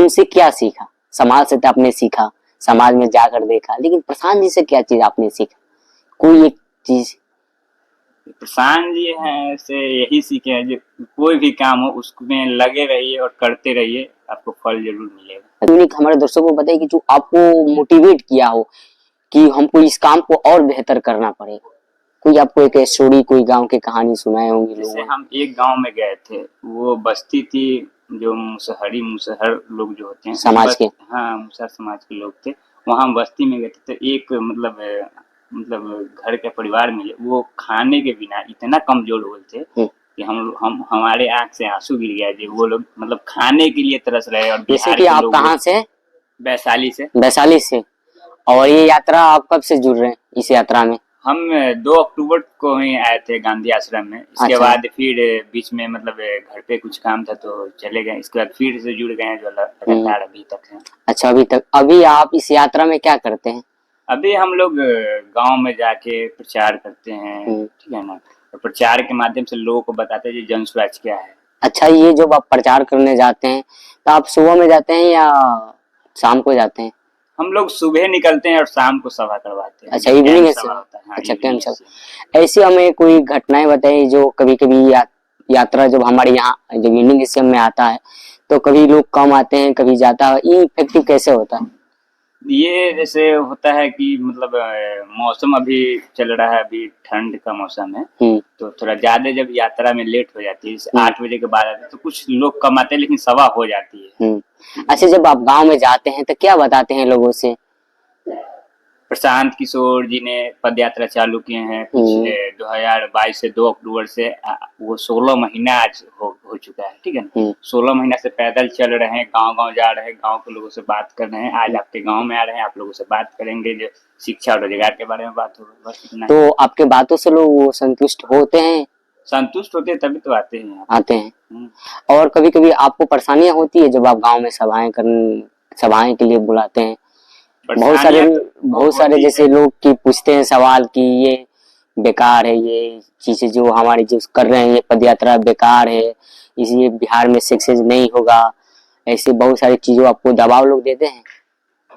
उनसे क्या सीखा? समाज से तो आपने सीखा, समाज में जाकर देखा, लेकिन प्रशांत जी से क्या चीज आपने सीखा? कोई एक चीज। प्रशांत जी हैं से यही सीखे हैं, जो कोई भी काम हो उसमें लगे रहिए और करते रहिए, आपको फल जरूर मिलेगा। यूनिक हमारे दर्शकों को बताइए कि जो आपको मोटिवेट किया हो कि हमको इस काम को और बेहतर करना पड़ेगा। कोई आपको एक स्टोरी, कोई गांव की कहानी सुनाए होंगे जैसे लोगों हम एक गांव में गए थे, वो बस्ती थी जो मुसहर लोग जो होते हैं समाज के। हाँ, मुसहर समाज के लोग थे। वहाँ हम बस्ती में गए थे, तो एक मतलब घर के परिवार मिले, वो खाने के बिना इतना कमजोर हुए थे कि हम हमारे आंख से आंसू गिर गया जी। वो लोग मतलब खाने के लिए तरस रहे। और जैसे बिहार कि के आप लोग कहाँ से? वैशाली से। वैशाली से। और ये यात्रा आप कब से जुड़ रहे हैं इस यात्रा में? हम 2 अक्टूबर को ही आए थे गांधी आश्रम में। इसके अच्छा। बाद फिर बीच में मतलब घर पे कुछ काम था तो चले गए। इसके बाद फिर से जुड़ गए हैं, जो लगातार अभी तक है। अच्छा, अभी तक। अभी आप इस यात्रा में क्या करते हैं? अभी हम लोग गांव में जाके प्रचार करते हैं, ठीक है ना। और प्रचार के माध्यम से लोगों को बताते हैं जन स्वराज क्या है। अच्छा, ये जब आप प्रचार करने जाते हैं तो आप सुबह में जाते हैं या शाम को जाते हैं? हम लोग सुबह निकलते हैं और शाम को सभा करवाते हैं। अच्छा, जब इवनिंग कैंप है सभा सर। होता है। हाँ, अच्छा, कैंप इवनिंग सब। ऐसी हमें कोई घटनाएं बताइए जो कभी कभी यात्रा जब हमारे यहाँ जब इवनिंग एशियम में आता है तो कभी लोग कम आते हैं, कभी ज्यादा। ये इफेक्टिव कैसे होता है? ये जैसे होता है कि मतलब मौसम अभी चल रहा है, अभी ठंड का मौसम है, तो थोड़ा ज्यादा जब यात्रा में लेट हो जाती है, 8 बजे के बाद आते हैं, तो कुछ लोग कम आते हैं, लेकिन सभा हो जाती है। अच्छा, जब आप गांव में जाते हैं तो क्या बताते हैं लोगों से? प्रशांत किशोर जी ने पद यात्रा चालू किए हैं पिछले 2022 से 2 अक्टूबर से। वो 16 महीना आज हो चुका है, ठीक है ना। 16 महीना से पैदल चल रहे हैं, गांव गांव जा रहे हैं, गांव के लोगों से बात कर रहे हैं। आज आपके गांव में आ रहे हैं, आप लोगों से बात करेंगे, जो शिक्षा और रोजगार के बारे में बात होगी, बस इतना। तो आपके बातों से लोग संतुष्ट होते हैं? संतुष्ट होते हैं तभी तो आते हैं। आते हैं। और कभी कभी आपको परेशानियां होती है जब आप गांव में सभाएं के लिए बुलाते हैं? बहुत सारे जैसे लोग की पूछते हैं सवाल कि ये बेकार है, ये चीजें जो हमारी जो कर रहे हैं ये पदयात्रा बेकार है, इसलिए बिहार में सक्सेस नहीं होगा। ऐसे बहुत सारी चीजों आपको दबाव लोग देते हैं।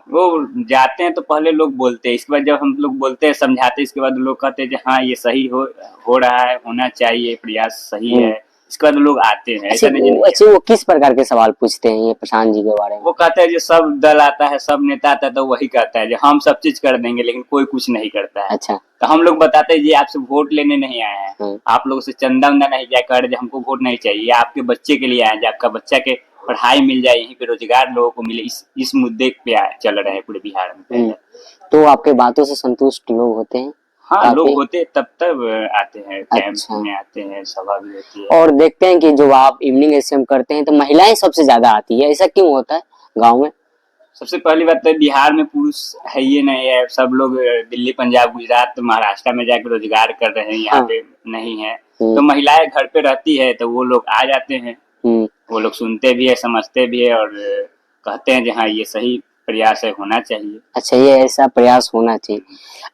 वो जाते हैं तो पहले लोग बोलते हैं, इसके बाद जब हम लोग बोलते हैं, समझाते हैं, इसके बाद लोग कहते हैं कि हाँ ये सही हो रहा है, होना चाहिए, प्रयास सही है। इसके बाद लोग आते हैं। ऐसा नहीं वो किस प्रकार के सवाल पूछते हैं ये प्रशांत जी के बारे में? वो कहता है जो सब दल आता है, सब नेता आता है, तो वही कहता है जो हम सब चीज कर देंगे, लेकिन कोई कुछ नहीं करता है। अच्छा। तो हम लोग बताते हैं जी आपसे वोट लेने नहीं आए हैं, आप लोगों से चंदा उंदा नहीं जाए कर, हमको वोट नहीं चाहिए, आपके बच्चे के लिए आए, आपका बच्चा के पढ़ाई मिल जाए, यहीं पे रोजगार लोगों को मिले, इस मुद्दे पे चल रहे हैं पूरे बिहार में। तो आपके बातों से संतुष्ट लोग होते हैं? हाँ, लोग होते तब आते हैं, कैंप में आते हैं, सभा भी होती है। और देखते हैं कि जो आप इवनिंग एशियम करते हैं तो महिलाएं सबसे ज्यादा आती है, ऐसा क्यों होता है गांव में? सबसे पहली बात तो बिहार में पुरुष है ये नहीं है, सब लोग दिल्ली, पंजाब, गुजरात, महाराष्ट्र में जाकर रोजगार कर रहे हैं, यहाँ पे नहीं है। तो महिलाएं घर पे रहती है तो वो लोग आ जाते हैं। वो लोग सुनते भी है, समझते भी है और कहते हैं कि हाँ ये सही प्रयास है, होना चाहिए। अच्छा, ये ऐसा प्रयास होना चाहिए।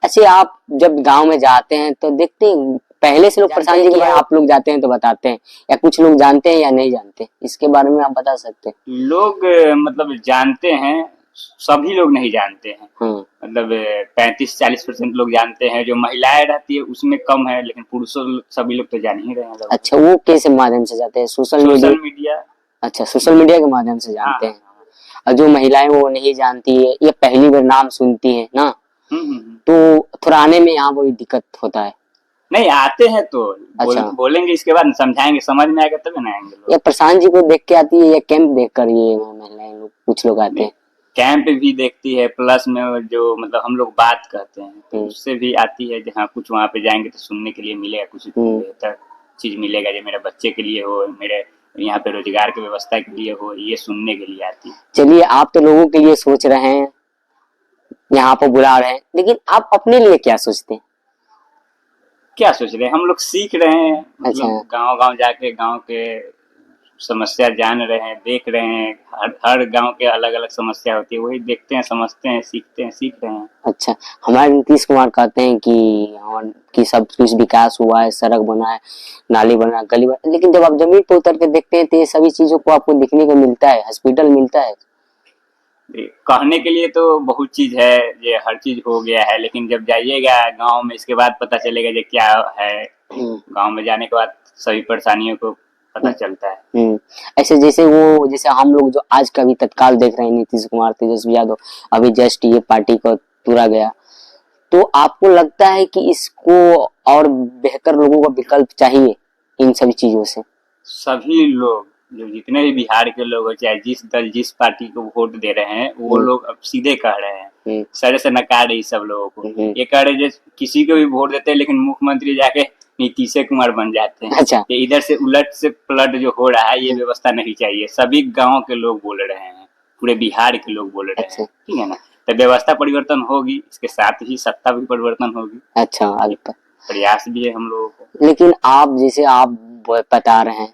अच्छा, आप जब गांव में जाते हैं तो देखते हैं पहले से लोग प्रशांत जी के बारे में, आप लोग जाते हैं तो बताते हैं या कुछ लोग जानते हैं या नहीं जानते, इसके बारे में आप बता सकते हैं? लोग मतलब जानते हैं, सभी लोग नहीं जानते हैं। मतलब 35-40% लोग जानते हैं। जो महिलाएं रहती है उसमें कम है, लेकिन पुरुषों सभी लोग तो जान ही रहे हैं। अच्छा, वो कैसे माध्यम से जाते हैं? Social media. अच्छा, सोशल मीडिया के माध्यम से जानते हैं। और जो महिलाएं वो नहीं जानती है, ये पहली बार नाम सुनती है ना, तो थोड़ा आने में यहाँ कोई दिक्कत होता है? नहीं, आते हैं तो बोलेंगे, इसके बाद समझाएंगे, समझ में आएगा तभी ना आएंगे लोग। या प्रशांत जी को देख के आती है या कैंप देख कर ये महिलाएं लोग कुछ लोग आते हैं? कैंप भी देखती है, प्लस में जो मतलब हम लोग बात कहते हैं तो उससे भी आती है। जहाँ कुछ वहाँ पे जाएंगे तो सुनने के लिए मिलेगा, कुछ बेहतर चीज मिलेगा, जो मेरे बच्चे के लिए हो, मेरे यहाँ पे रोजगार की व्यवस्था के लिए हो, ये सुनने के लिए आती है। चलिए, आप तो लोगों के लिए सोच रहे हैं, यहाँ पर बुला रहे हैं, लेकिन आप अपने लिए क्या सोचते हैं? क्या सोच रहे हैं? हम लोग सीख रहे हैं, मतलब गांव गांव जाके गांव के समस्या जान रहे हैं, देख रहे हैं। हर गांव के अलग अलग समस्या होती है, वही देखते हैं, समझते हैं, सीखते हैं, सीख रहे हैं। अच्छा, हमारे नीतीश कुमार कहते हैं कि सब कुछ विकास हुआ है, सड़क बना है, नाली बना, गली बना, लेकिन जब आप जमीन पर उतर के देखते हैं तो ये सभी चीजों को आपको दिखने को मिलता है, हॉस्पिटल मिलता है, कहने के लिए तो बहुत चीज है, ये हर चीज हो गया है, लेकिन जब जाइएगा गांव में इसके बाद पता चलेगा ये क्या है। गांव में जाने के बाद सभी परेशानियों को पता चलता है। ऐसे जैसे हम लोग जो आज का भी तत्काल देख रहे हैं, नीतीश कुमार, तेजस्वी यादव, अभी जस्ट ये पार्टी को तुरा गया, तो आपको लगता है कि इसको और बेहतर लोगों का विकल्प चाहिए इन सभी चीजों से? सभी लोग जो जितने भी बिहार के लोग हो, चाहे जिस दल जिस पार्टी को वोट दे रहे हैं, वो लोग अब सीधे कह रहे हैं, सर से नकार रही सब लोगों को। ये कह रहे किसी को भी वोट देते हैं लेकिन मुख्यमंत्री जाके नीतीश कुमार बन जाते हैं। अच्छा। इधर से उलट से पलट जो हो रहा है, ये व्यवस्था नहीं चाहिए। सभी गांव के लोग बोल रहे हैं, पूरे बिहार के लोग बोल रहे हैं, ठीक है ना। तो व्यवस्था परिवर्तन होगी, इसके साथ ही सत्ता भी परिवर्तन होगी। अच्छा, प्रयास भी है हम लोगों को। लेकिन आप जैसे आप बता रहे हैं,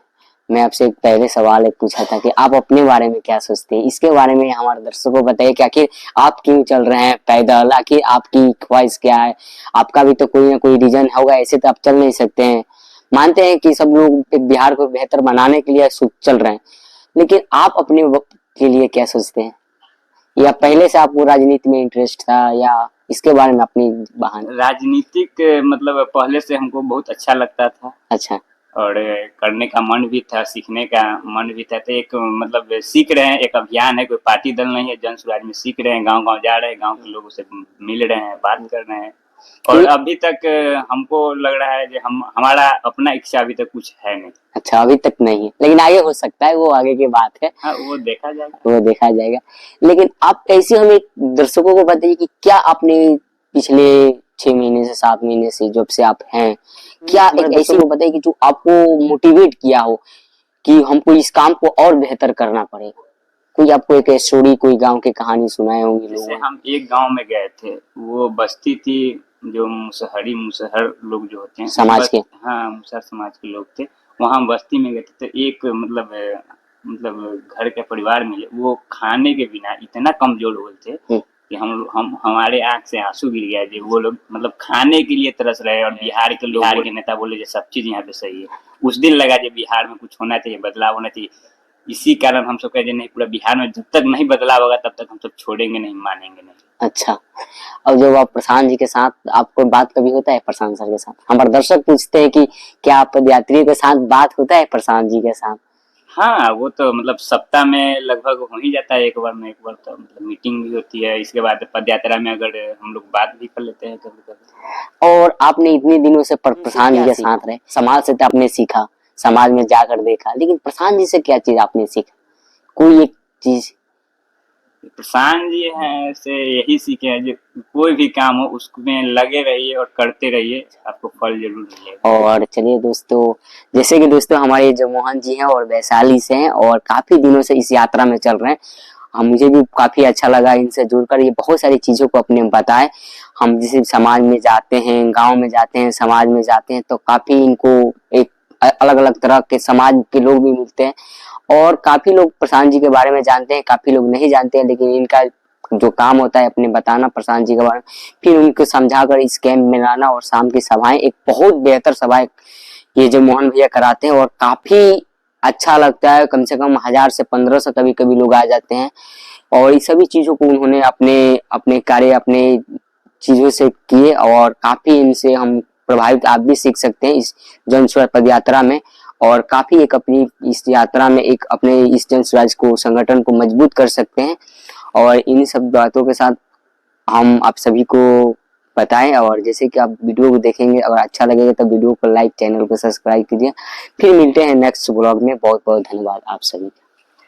मैं आपसे पहले सवाल एक पूछा था कि आप अपने बारे में क्या सोचते हैं, इसके बारे में हमारे दर्शकों को बताइए कि आखिर आप क्यों चल रहे हैं पैदल, आखिर आपकी ख्वाहिश क्या है? आपका भी तो कोई ना कोई रीजन होगा, ऐसे तो आप चल नहीं सकते हैं। मानते हैं कि सब लोग बिहार को बेहतर बनाने के लिए चल रहे हैं, लेकिन आप अपने वक्त के लिए क्या सोचते हैं? या पहले से आपको राजनीति में इंटरेस्ट था, या इसके बारे में अपनी बहाने? राजनीतिक मतलब पहले से हमको बहुत अच्छा लगता था। अच्छा। और करने का मन भी था, सीखने का मन भी था। तो एक मतलब सीख रहे हैं, एक अभियान है, कोई पार्टी दल नहीं है, जन स्वराज में सीख रहे हैं, गांव गांव जा रहे हैं, गांव के लोगों से मिल रहे हैं, बात कर रहे हैं। और अभी तक हमको लग रहा है कि हमारा अपना इच्छा अभी तक कुछ है नहीं। अच्छा, अभी तक नहीं है, लेकिन आगे हो सकता है, वो आगे की बात है। हाँ, वो देखा जाएगा, वो देखा जाएगा। लेकिन आप कैसे हमें दर्शकों को बताइए कि क्या आपने पिछले 6 महीने से 7 महीने से जब से आप हैं, क्या एक ऐसी को बताइए कि जो आपको मोटिवेट किया हो कि हमको इस काम को और बेहतर करना पड़ेगा? कोई आपको एक स्टोरी, कोई गांव की कहानी सुनाए होंगे लोगों? जैसे हम एक गांव में गए थे, वो बस्ती थी जो मुसहर लोग जो होते हैं समाज के। हाँ, मुसहर समाज के लोग थे। वहाँ बस्ती में गए थे, तो एक मतलब घर के परिवार में वो खाने के बिना इतना कमजोर हुए थे कि हम हमारे आंख से आंसू गिर गया। जी, वो लोग मतलब खाने के लिए तरस रहे, और बिहार के नेता बोले सब चीज यहाँ पे सही है। उस दिन लगा कि बिहार में कुछ होना चाहिए, बदलाव होना चाहिए। इसी कारण हम सब कहते नहीं, पूरा बिहार में जब तक नहीं बदलाव होगा तब तक हम सब छोड़ेंगे नहीं, मानेंगे नहीं। अच्छा, अब जब आप प्रशांत जी के साथ, आपको बात कभी होता है प्रशांत सर के साथ? हमारे दर्शक पूछते हैं कि क्या आप पदयात्री के साथ बात होता है प्रशांत जी के साथ? हाँ, वो तो मतलब सप्ताह में लगभग हो ही जाता है, एक बार तो मतलब मीटिंग भी होती है। इसके बाद पदयात्रा में अगर हम लोग बात भी कर लेते हैं कभी कभी। और आपने इतने दिनों से प्रशांत जी के साथ रहे, समाज से तो आपने सीखा, समाज में जाकर देखा, लेकिन प्रशांत जी से क्या चीज आपने सीखा? कोई एक चीज? प्रशांत जी हैं से यही सीखे हैं, जो कोई भी काम हो उसमें लगे रहिए और करते रहिए, आपको फल जरूर मिलेगा। और चलिए दोस्तों, जैसे कि दोस्तों हमारे जो मोहन जी हैं और वैशाली से हैं, और काफी दिनों से इस यात्रा में चल रहे हैं, मुझे भी काफी अच्छा लगा इनसे जुड़कर। ये बहुत सारी चीजों को अपने बताए। हम जैसे समाज में जाते हैं, गांव में जाते हैं, समाज में जाते हैं, तो काफी इनको एक अलग अलग तरह के समाज के लोग भी मिलते हैं, और काफी लोग प्रशांत जी के बारे में जानते हैं, काफी लोग नहीं जानते हैं। लेकिन इनका जो काम होता है अपने बताना प्रशांत जी के बारे में, फिर उनको समझाकर इस कैंप में लाना, और शाम की सभाएं, एक बहुत बेहतर सभाएं ये जो मोहन भैया कराते हैं, और काफी अच्छा लगता है। कम से कम 1000 से 1500 कभी कभी लोग आ जाते हैं, और इस सभी चीजों को उन्होंने अपने अपने कार्य, अपने चीजों से किए, और काफी इनसे हम प्रभावित, आप भी सीख सकते हैं इस जन स्वराज पद यात्रा में। और काफी एक अपनी इस यात्रा में एक अपने इस जन स्वराज को, संगठन को मजबूत कर सकते हैं। और इन सब बातों के साथ हम आप सभी को बताएं, और जैसे कि आप वीडियो को देखेंगे, अगर अच्छा लगेगा तो वीडियो को लाइक, चैनल को सब्सक्राइब कीजिए। फिर मिलते हैं नेक्स्ट ब्लॉग में। बहुत बहुत धन्यवाद आप सभी का।